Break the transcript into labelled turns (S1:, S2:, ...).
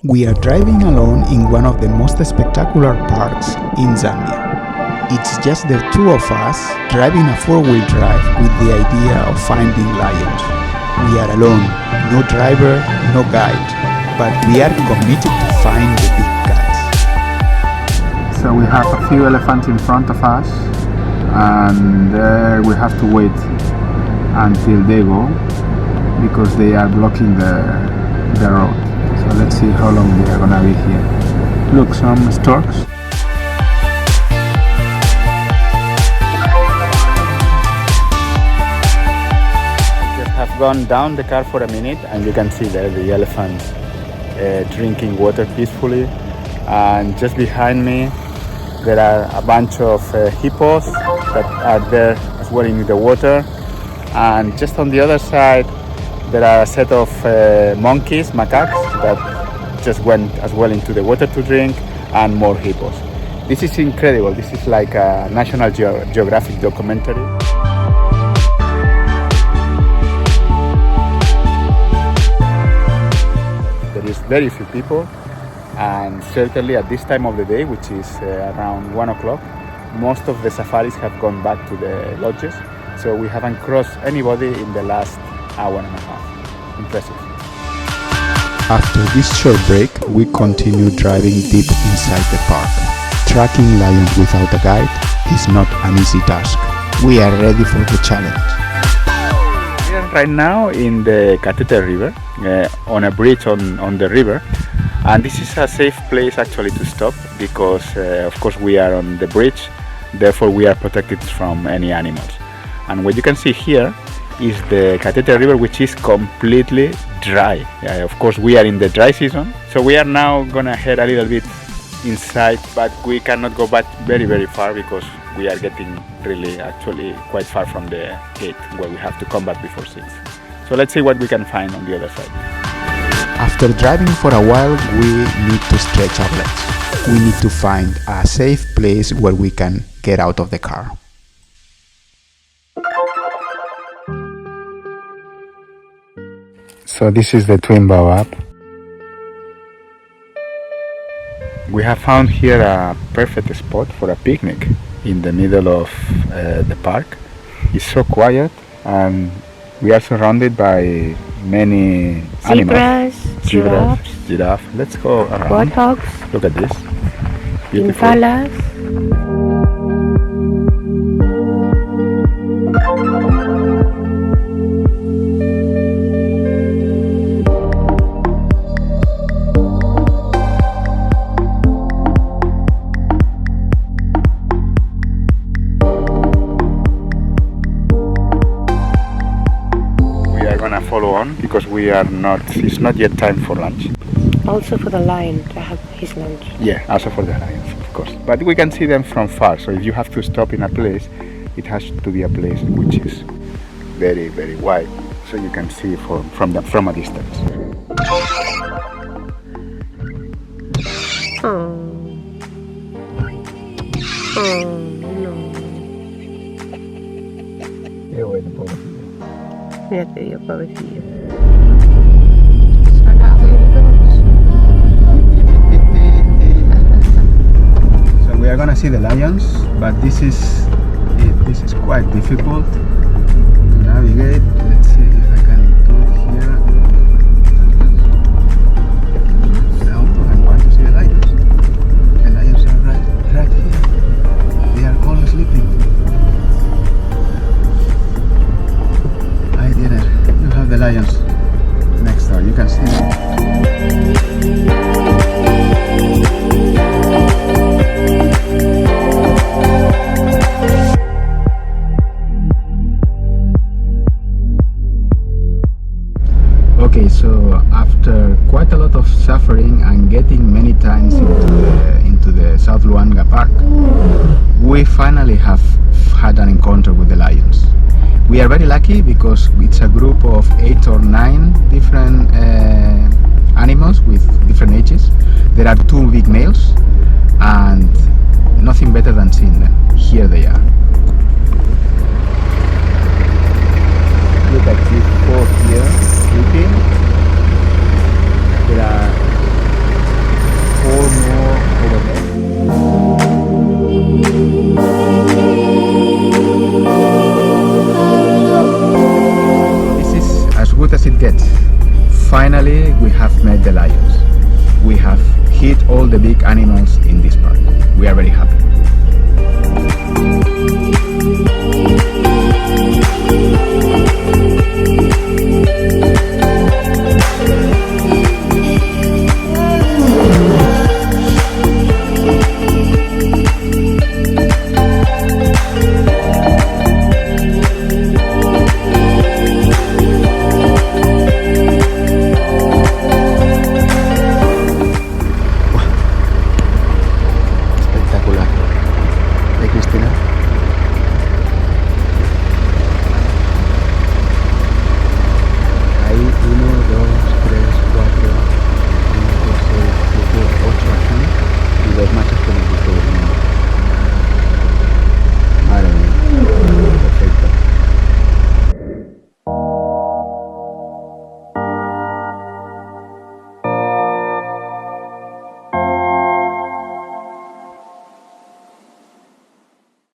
S1: We are driving alone in one of the most spectacular parks in Zambia. It's just the two of us driving a four-wheel drive with the idea of finding lions. We are alone, no driver, no guide, but we are committed to find the big cats.
S2: So we have a few elephants in front of us, and there we have to wait until they go because they are blocking the road. So let's see how long we are gonna be here. Look, some storks. Have gone down the car for a minute, and you can see there the elephants drinking water peacefully, and just behind me there are a bunch of hippos that are there as well in the water, and just on the other side there are a set of monkeys, macaques, that just went as well into the water to drink, and more hippos. This is incredible. This is like a National Geographic documentary. Very few people, and certainly at this time of the day, which is around 1 o'clock, most of the safaris have gone back to the lodges, so we haven't crossed anybody in the last hour and a half. Impressive.
S1: After this short break, we continue driving deep inside the park. Tracking lions without a guide is not an easy task. We are ready for the challenge.
S2: We are right now in the Cathedral River, on a bridge on the river, and this is a safe place actually to stop because of course we are on the bridge, therefore we are protected from any animals. And what you can see here is the Cathedral River, which is completely dry. Of course we are in the dry season, so we are now gonna head a little bit inside, but we cannot go back very far because we are getting really actually quite far from the gate where we have to come back before 6. So let's see what we can find on the other side.
S1: After driving for a while, we need to stretch our legs. We need to find a safe place where we can get out of the car.
S2: So this is the twin baobab. We have found here a perfect spot for a picnic in the middle of the park. It's so quiet, and we are surrounded by many animals.
S3: Zebras,
S2: Giraffe. Let's go around.
S3: warthogs,
S2: Look at this. Beautiful.
S3: impalas.
S2: Follow on because it's not yet time for lunch.
S3: Also for the lion to have his lunch.
S2: Yeah, also for the lions, of course. But we can see them from far, so if you have to stop in a place, it has to be a place which is very wide, so you can see from a distance.
S3: Oh no.
S2: Qué bueno, pobrecillo.
S3: Mira, te digo, pobrecillo.
S2: So we are gonna see the lions, but this is quite difficult to navigate. Let's see if I can do it here. Now I want to see the lions. The lions are right here. They are all sleeping. I did it. You have the lions next door. You can see them. Okay, so after quite a lot of suffering and getting many times into the South Luangwa Park, we finally have had an encounter with the lions. We are very lucky because it's a group of 8 or 9 different animals with different ages. There are 2 big males, and nothing better than seeing them. Here they are. Look at these 4 here sleeping. There are
S4: tickets. Finally, we have met the lions. We have hit all the big animals in this park. We are very happy.